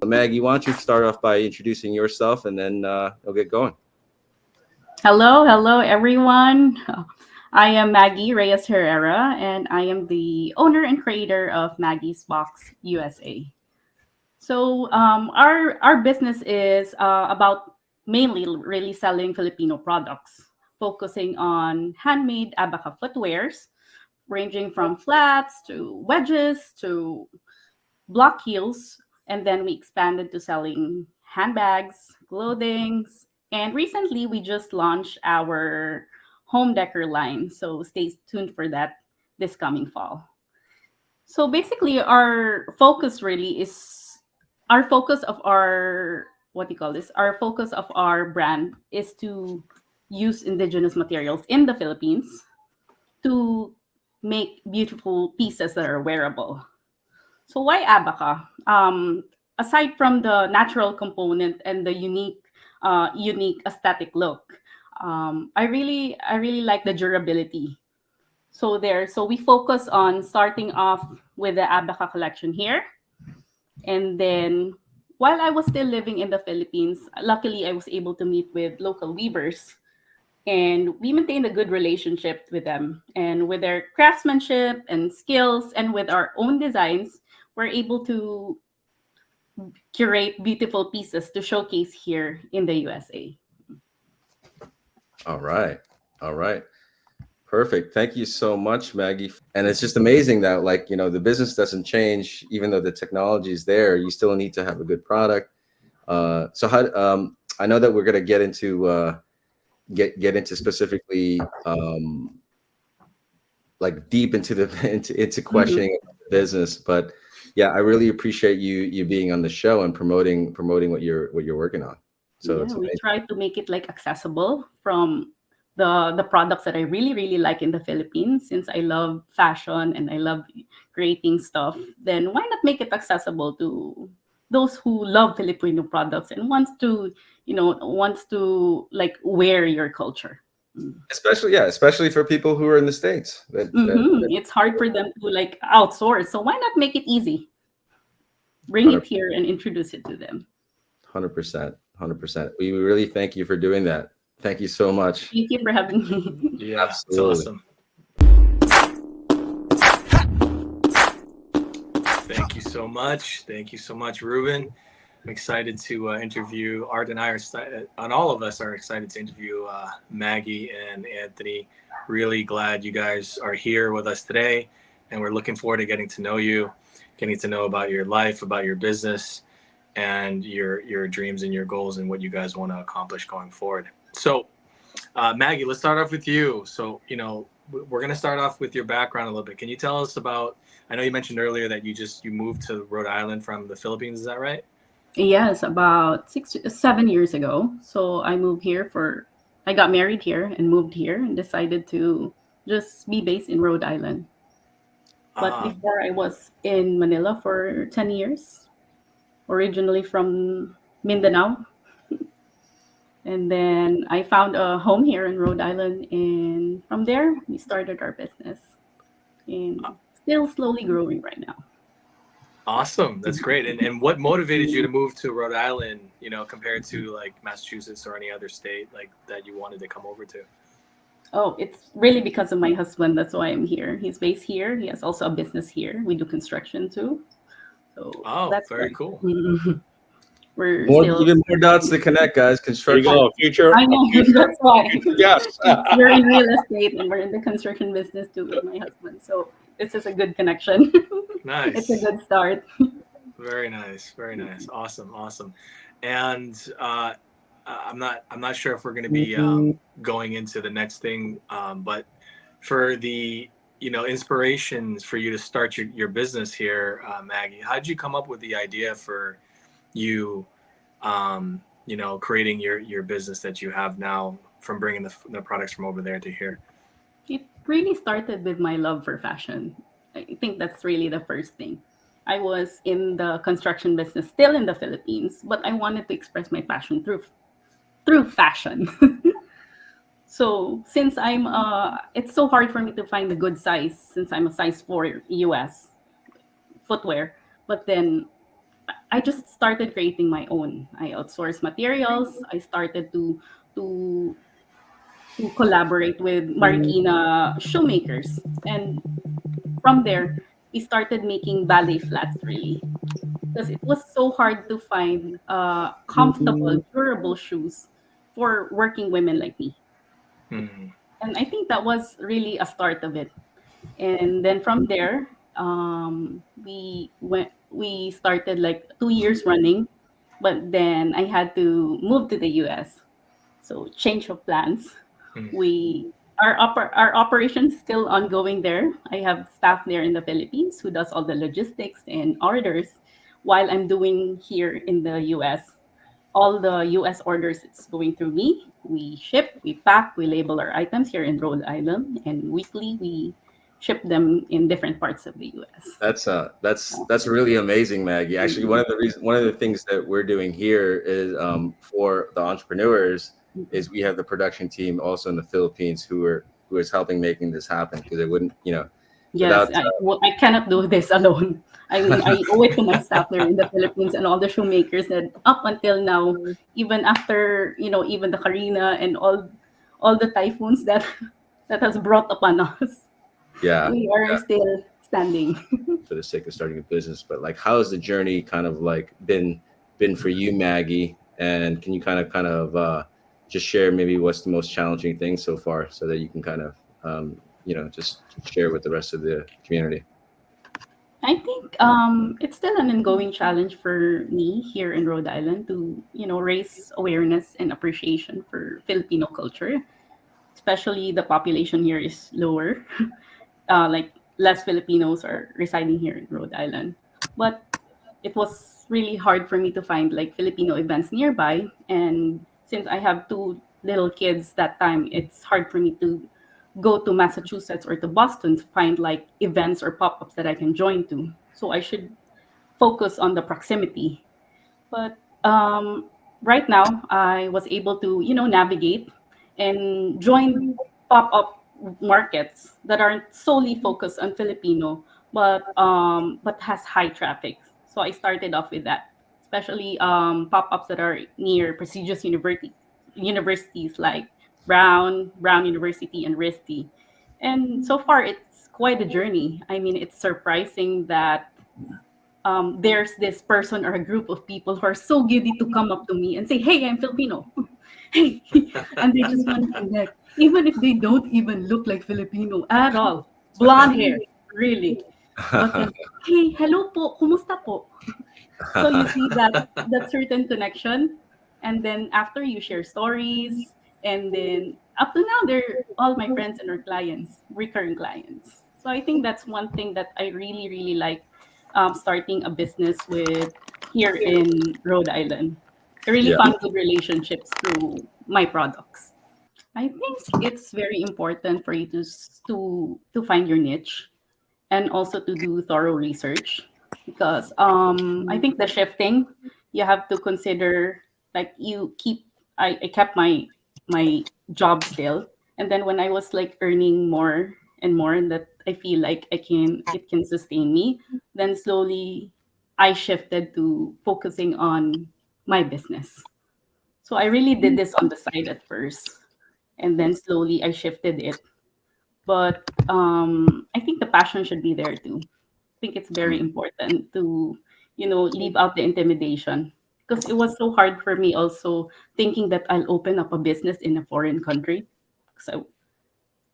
Maggie, why don't you start off by introducing yourself, and then we'll get going. Hello, everyone. I am Maggie Reyes Herrera, and I am the owner and creator of Maggie's Box USA. Our business is about mainly really selling Filipino products, focusing on handmade abaca footwears, ranging from flats to wedges to block heels, and then we expanded to selling handbags, clothing, and recently we just launched our home decor line. So stay tuned for that this coming fall. So basically, our focus of our what do you call this? Our focus of our brand is to use indigenous materials in the Philippines to make beautiful pieces that are wearable. So why abaca? Aside from the natural component and the unique aesthetic look, I really like the durability. So we focus on starting off with the abaca collection here, and then while I was still living in the Philippines, luckily I was able to meet with local weavers, and we maintained a good relationship with them, and with their craftsmanship and skills and with our own designs we're able to curate beautiful pieces to showcase here in the USA. All right. All right. Perfect. Thank you so much, Maggie. And it's just amazing that, like, the business doesn't change, even though the technology is there. You still need to have a good product. So how, I know that we're going to get into get into specifically like deep into the into Mhm. questioning of the business, but yeah, I really appreciate you being on the show and promoting what you're working on. So Yeah, it's we amazing. try to make it like accessible from the products that I really like in the Philippines. Since I love fashion and I love creating stuff, then why not make it accessible to those who love Filipino products and wants to like wear your culture. Especially, yeah, especially for people who are in the States. It's hard for them to like outsource, so why not make it easy? Bring 100 it here and introduce it to them. 100%, 100%. We really thank you for doing that. Thank you so much. Thank you for having me. Yeah, it's Absolutely. awesome. Thank you so much. Thank you so much, Ruben. I'm excited to interview Art, and I are and all of us are excited to interview Maggie and Anthony. Really glad you guys are here with us today, and we're looking forward to getting to know you, getting to know about your life, about your business, and your dreams and your goals and what you guys want to accomplish going forward. So, Maggie, let's start off with you. So, we're going to start off with your background a little bit. Can you tell us about? I know you mentioned earlier that you moved to Rhode Island from the Philippines. Is that right? Yes, about 7 years ago. So I got married here and moved here and decided to just be based in Rhode Island. But Ah, before I was in Manila for 10 years, originally from Mindanao. And then I found a home here in Rhode Island. And from there, we started our business. And still slowly growing right now. awesome. That's great. And what motivated you to move to Rhode Island? Compared to like Massachusetts or any other state like that you wanted to come over to. Oh, it's really because of my husband. That's why I'm here. He's based here. He has also a business here. We do construction too. So Oh, that's very why. cool. We're More, still. even more dots to connect, guys. There you Construction. go. I know. Future, That's why. yes. We're in real estate and we're in the construction business too with my husband. So this is a good connection. It's a Nice. good start. Very nice. Very nice. Awesome. Awesome. And I'm not sure if we're going to be going into the next thing, but for the inspirations for you to start your business here, Maggie, how did you come up with the idea for you creating your business that you have now, from bringing the products from over there to here? It really started with my love for fashion. I think that's really the first thing. I was in the construction business, still in the Philippines, but I wanted to express my passion through fashion. So since it's so hard for me to find a good size since I'm a size 4 US footwear. But then I just started creating my own. I outsourced materials. I started to to collaborate with Marikina shoemakers, and from there we started making ballet flats really, because it was so hard to find comfortable, durable shoes for working women like me. Mm. And I think that was really a start of it. And then from there, we started like 2 years running, but then I had to move to the US. So change of plans. Mm. We our operation is still ongoing there. I have staff there in the Philippines who does all the logistics and orders, while I'm doing here in the US. All the US orders, it's going through me. We ship, we pack, we label our items here in Rhode Island, and weekly we ship them in different parts of the US. That's really amazing, Maggie. Actually, one of the things that we're doing here is for the entrepreneurs is we have the production team also in the Philippines who is helping making this happen, because it wouldn't, Yes, without I cannot do this alone. I mean, I owe it to my staff there in the Philippines and all the shoemakers that up until now, even after, even the Karina and all the typhoons that that has brought upon us, yeah, we are yeah, still standing. for the sake of starting a business. But like, how has the journey kind of like been for you, Maggie? And can you kind of just share maybe what's the most challenging thing so far, so that you can kind of just share with the rest of the community? I think it's still an ongoing challenge for me here in Rhode Island to, raise awareness and appreciation for Filipino culture, especially the population here is lower. Like less Filipinos are residing here in Rhode Island. But it was really hard for me to find like Filipino events nearby. And since I have two little kids that time, it's hard for me to go to Massachusetts or to Boston to find like events or pop-ups that I can join to. So I should focus on the proximity. But right now, I was able to, navigate and join pop-up markets that aren't solely focused on Filipino, but has high traffic. So I started off with that, especially pop-ups that are near prestigious universities like Brown University, and RISD. And so far, it's quite a journey. I mean, it's surprising that there's this person or a group of people who are so giddy to come up to me and say, "Hey, I'm Filipino." Hey, and they just want to connect, even if they don't even look like Filipino at all. Blonde hair, really. But then, hey, hello po, kumusta po? So you see that certain connection, and then after you share stories, and then up to now they're all my friends and our clients, recurring clients. So I think that's one thing that I really really like starting a business with here in Rhode Island. I really Yeah. found good relationships through my products. I think it's very important for you to find your niche and also to do thorough research, because I think the shifting, you have to consider, like you keep I kept my job still, and then when I was like earning more and more, and that I feel like it can sustain me, then slowly I shifted to focusing on my business. So I really did this on the side at first, and then slowly I shifted it. But I think the passion should be there too. I think it's very important to, leave out the intimidation, because it was so hard for me also thinking that I'll open up a business in a foreign country.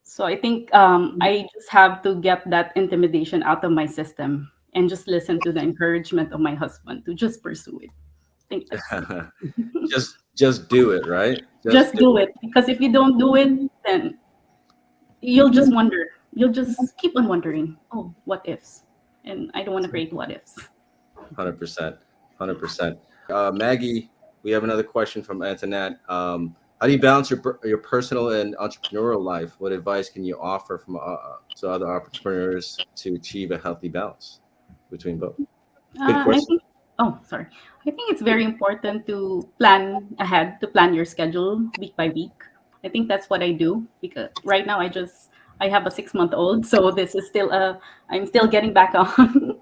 So I think I just have to get that intimidation out of my system and just listen to the encouragement of my husband to just pursue it. I think that's it. just do it, right? Just Just do do it, because if you don't do it, then you'll just wonder. You'll just keep on wondering, oh, what ifs? And I don't want to create what ifs. 100%, 100%. Maggie, we have another question from Antoinette. How do you balance your personal and entrepreneurial life? What advice can you offer from to other entrepreneurs to achieve a healthy balance between both? Good I question. think, oh, sorry. I think it's very important to plan ahead, to plan your schedule week by week. I think that's what I do, because right now I have a 6-month old, so this is still I'm still getting back on.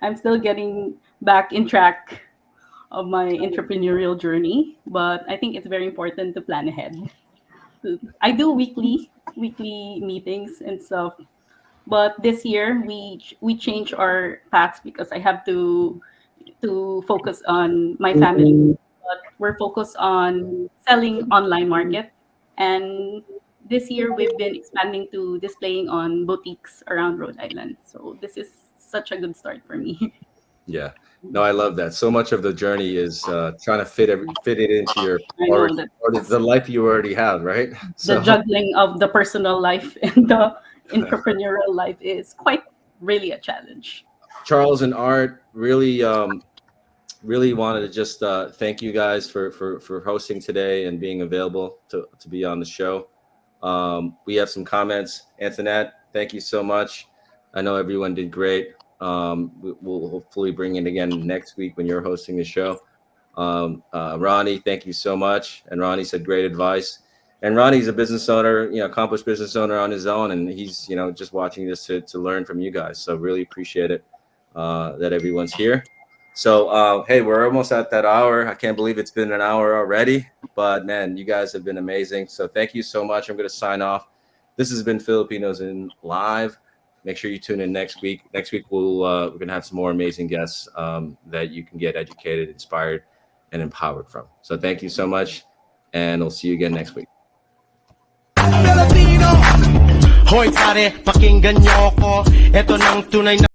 I'm still getting back in track of my entrepreneurial journey. But I think it's very important to plan ahead. I do weekly meetings and stuff, but this year we change our paths because I have to focus on my family. But we're focused on selling online market, and this year we've been expanding to displaying on boutiques around Rhode Island. So this is such a good start for me. Yeah. No, I love that. So much of the journey is trying to fit it into your I know that or the life you already have, right? the juggling of the personal life and the entrepreneurial life is quite really a challenge. Charles and Art, really wanted to just thank you guys for hosting today and being available to be on the show. We have some comments. Antoinette, thank you so much. I know everyone did great. We'll hopefully bring it again next week when you're hosting the show. Ronnie, thank you so much. And Ronnie said great advice. And Ronnie's a business owner, accomplished business owner on his own, and he's just watching this to learn from you guys. So really appreciate it that everyone's here. So hey, we're almost at that hour. I can't believe it's been an hour already, but man, you guys have been amazing. So thank you so much. I'm going to sign off. This has been Filipinos in Live. Make sure you tune in next week. Next week we're going to have some more amazing guests that you can get educated, inspired, and empowered from. So thank you so much, and we'll see you again next week. Hoy pare, pakinggan niyo ako. Ito nang tunay na